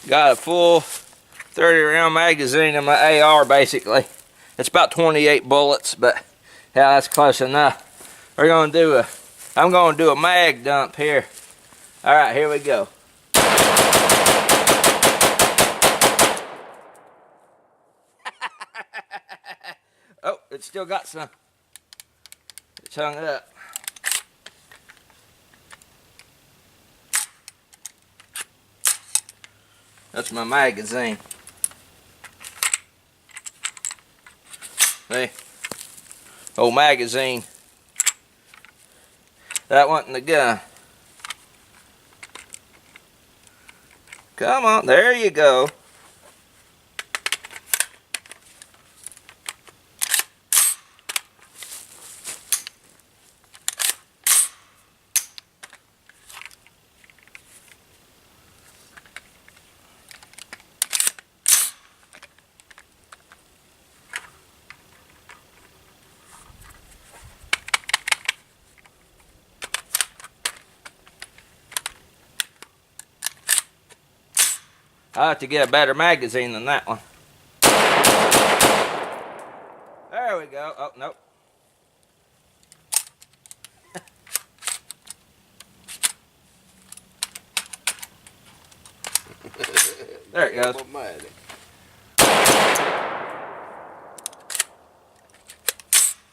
Got a full 30 round magazine in my AR basically. It's about 28 bullets, but yeah, that's close enough. I'm gonna do a mag dump here. Alright, here we go. Oh, it's still got some. It's hung up. That's my magazine. See? Old magazine. That wasn't the gun. Come on, there you go. I have to get a better magazine than that one. There we go. Oh, nope. There it goes.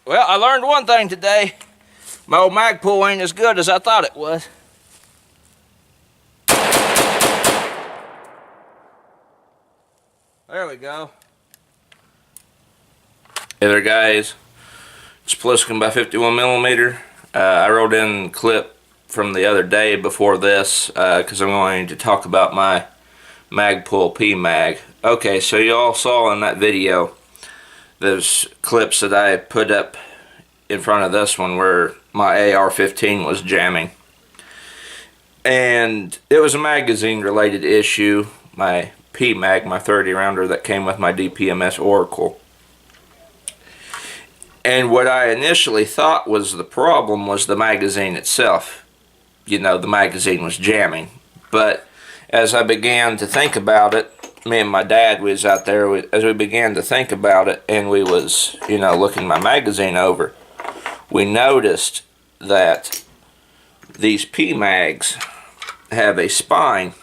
Well, I learned one thing today. My old Magpul ain't as good as I thought it was. There we go. Hey there guys, it's Pliskin by 51mm. I wrote in a clip from the other day before this because I'm going to talk about my Magpul PMag. Okay, so you all saw in that video those clips that I put up in front of this one where my AR-15 was jamming. And it was a magazine related issue. My PMag, my 30 rounder that came with my DPMS Oracle. And what I initially thought was the problem was the magazine itself. You know, the magazine was jamming. But as I began to think about it, me and my dad was out there, as we began to think about it and we was, you know, looking my magazine over, we noticed that these PMags have a spine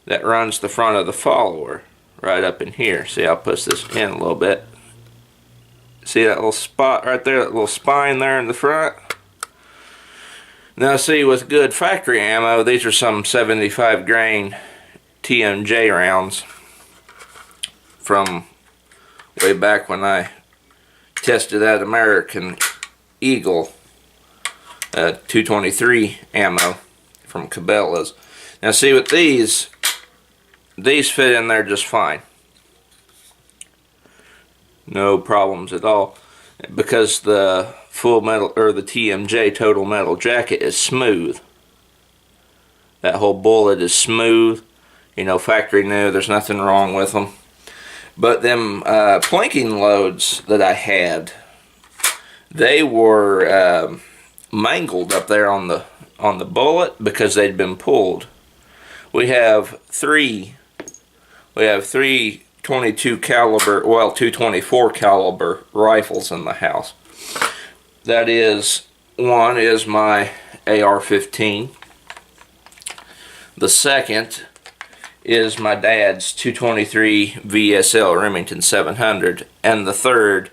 that runs the front of the follower right up in here. See, I'll push this in a little bit. See that little spot right there, that little spine there in the front? Now see, with good factory ammo, these are some 75 grain TMJ rounds from way back when I tested that American Eagle 223 ammo from Cabela's. Now see, with these fit in there just fine. No problems at all, because the full metal, or the TMJ total metal jacket, is smooth. That whole bullet is smooth, you know, factory new, there's nothing wrong with them. But them plinking loads that I had, they were mangled up there on the bullet because they'd been pulled. We have three 22 caliber, well, 224 caliber rifles in the house. That is, one is my AR-15. The second is my dad's 223 VSL Remington 700, and the third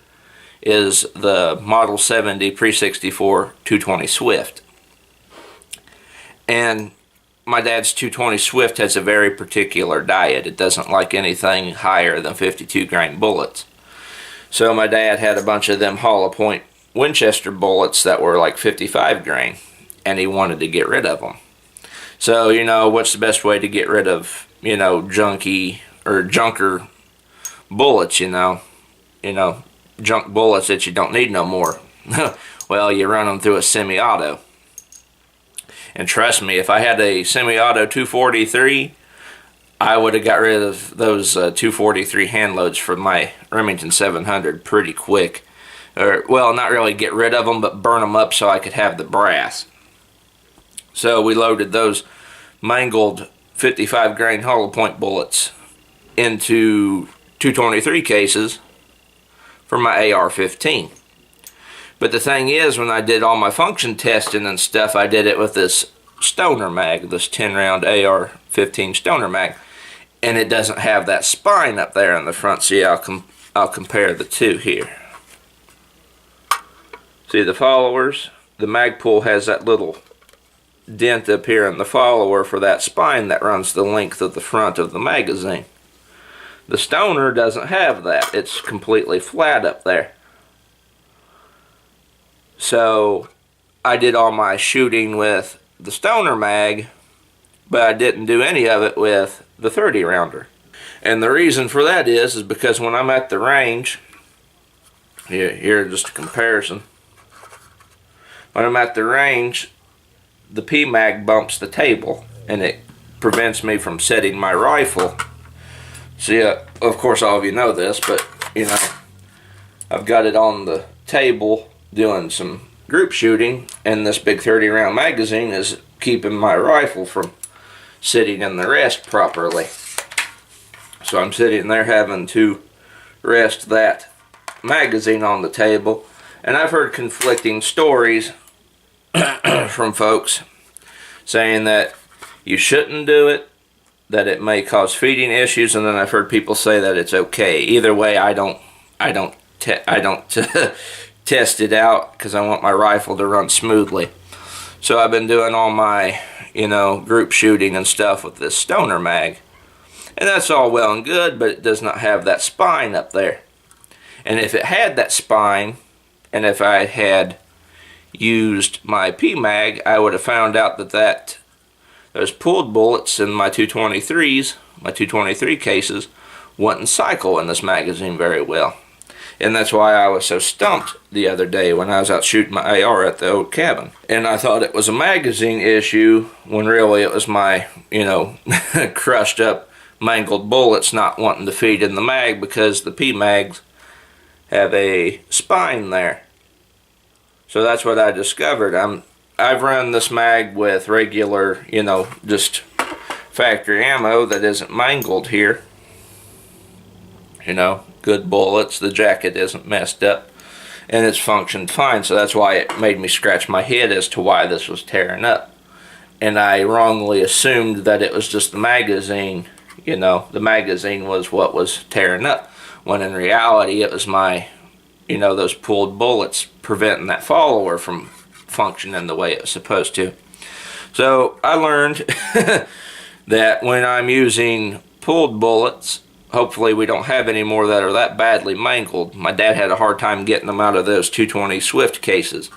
is the Model 70 Pre-64 220 Swift. And my dad's 220 Swift has a very particular diet. It doesn't like anything higher than 52 grain bullets. So my dad had a bunch of them hollow point Winchester bullets that were like 55 grain, and he wanted to get rid of them. So, you know, what's the best way to get rid of, you know, junker bullets, you know, junk bullets that you don't need no more? Well, you run them through a semi-auto. And trust me, if I had a semi-auto 243, I would have got rid of those 243 hand loads from my Remington 700 pretty quick. Or, well, not really get rid of them, but burn them up so I could have the brass. So we loaded those mangled 55 grain hollow point bullets into 223 cases for my AR-15. But the thing is, when I did all my function testing and stuff, I did it with this stoner mag, this 10 round AR-15 stoner mag, and it doesn't have that spine up there in the front. See, I'll compare the two here. See the followers? The Magpul has that little dent up here in the follower for that spine that runs the length of the front of the magazine. The stoner doesn't have that. It's completely flat up there. So I did all my shooting with the stoner mag, but I didn't do any of it with the 30 rounder. And the reason for that is because when I'm at the range, here just a comparison. When I'm at the range, the PMag bumps the table and it prevents me from setting my rifle. See, of course all of you know this, but you know, I've got it on the table doing some group shooting, and this big 30 round magazine is keeping my rifle from sitting in the rest properly. So I'm sitting there having to rest that magazine on the table, and I've heard conflicting stories from folks saying that you shouldn't do it, that it may cause feeding issues, and then I've heard people say that it's okay. Either way, I don't test it out because I want my rifle to run smoothly. So I've been doing all my, you know, group shooting and stuff with this stoner mag, and that's all well and good, but it does not have that spine up there. And if it had that spine, and if I had used my PMag, I would have found out that those pulled bullets in my 223s, my 223 cases, wouldn't cycle in this magazine very well. And that's why I was so stumped the other day when I was out shooting my AR at the old cabin. And I thought it was a magazine issue when really it was my, you know, crushed up, mangled bullets not wanting to feed in the mag because the PMags have a spine there. So that's what I discovered. I've run this mag with regular, you know, just factory ammo that isn't mangled here. You know, good bullets, the jacket isn't messed up, and it's functioned fine. So that's why it made me scratch my head as to why this was tearing up. And I wrongly assumed that it was just the magazine, you know, the magazine was what was tearing up, when in reality it was my, you know, those pulled bullets preventing that follower from functioning the way it was supposed to. So I learned that when I'm using pulled bullets, hopefully we don't have any more that are that badly mangled. My dad had a hard time getting them out of those 220 Swift cases.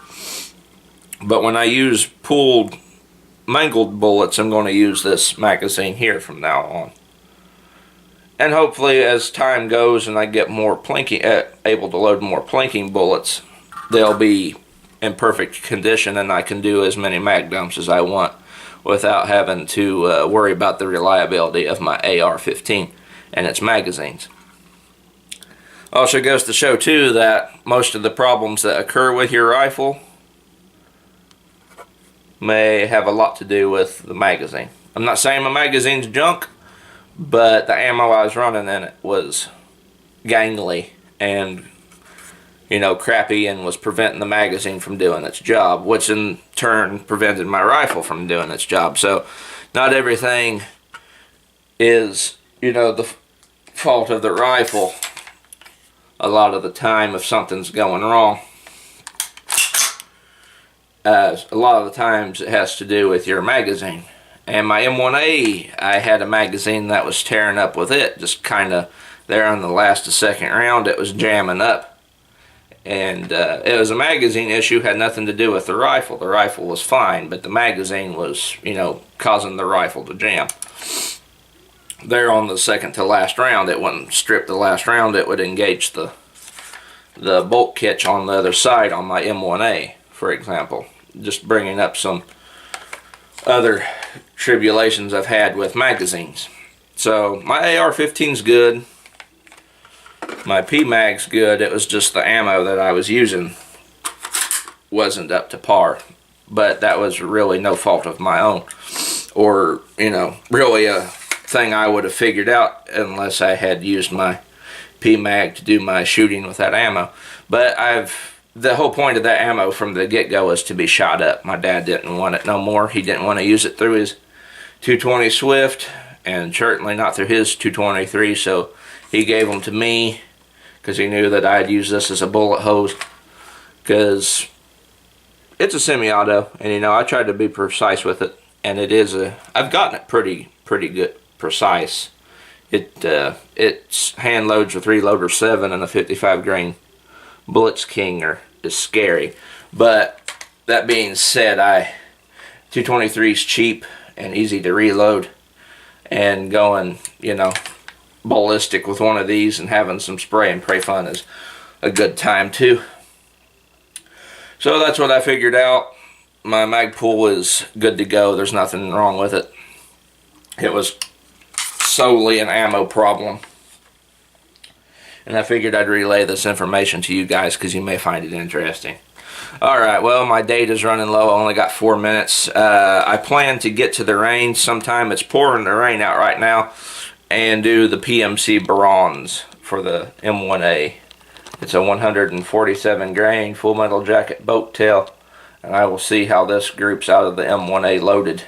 But when I use pulled mangled bullets, I'm going to use this magazine here from now on. And hopefully as time goes and I get more plinking, able to load more plinking bullets, they'll be in perfect condition and I can do as many mag dumps as I want without having to worry about the reliability of my AR-15 and its magazines. Also goes to show too that most of the problems that occur with your rifle may have a lot to do with the magazine. I'm not saying my magazine's junk, but the ammo I was running in it was gangly and, you know, crappy, and was preventing the magazine from doing its job, which in turn prevented my rifle from doing its job. So not everything is, you know, the fault of the rifle a lot of the time if something's going wrong. A lot of the times it has to do with your magazine. And my M1A, I had a magazine that was tearing up with it, just kind of there on the last second round, it was jamming up. And it was a magazine issue, had nothing to do with the rifle. The rifle was fine, but the magazine was, you know, causing the rifle to jam. There on the second to last round, it wouldn't strip the last round, it would engage the bolt catch on the other side on my M1A, for example. Just bringing up some other tribulations I've had with magazines. So my AR-15's good, my PMag's good. It was just the ammo that I was using wasn't up to par, but that was really no fault of my own. or, you know, really a thing I would have figured out unless I had used my PMag to do my shooting with that ammo. But the whole point of that ammo from the get-go was to be shot up. My dad didn't want it no more. He didn't want to use it through his 220 Swift, and certainly not through his 223, so he gave them to me because he knew that I'd use this as a bullet hose, because it's a semi-auto, and you know, I tried to be precise with it, and it is I've gotten it pretty good precise. It's hand loads with reloader 7 and a 55 grain Blitz King is scary. But that being said, 223 is cheap and easy to reload, and going, you know, ballistic with one of these and having some spray and pray fun is a good time too. So that's what I figured out. My Magpul is good to go. There's nothing wrong with it. It was solely an ammo problem, and I figured I'd relay this information to you guys because you may find it interesting. Alright, well, my data's running low. I only got 4 minutes. I plan to get to the range sometime. It's pouring the rain out right now, and do the PMC bronze for the M1A. It's a 147 grain full metal jacket boat tail, and I will see how this groups out of the M1A loaded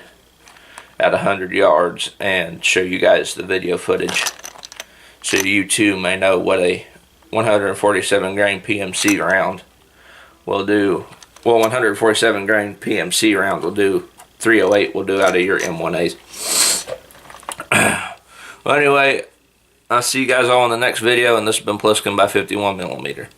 at 100 yards and show you guys the video footage so you too may know what a 147 grain PMC round will do. Well, 147 grain PMC round will do 308 will do out of your M1As. Well, anyway, I'll see you guys all in the next video, and this has been Pliskin by 51mm.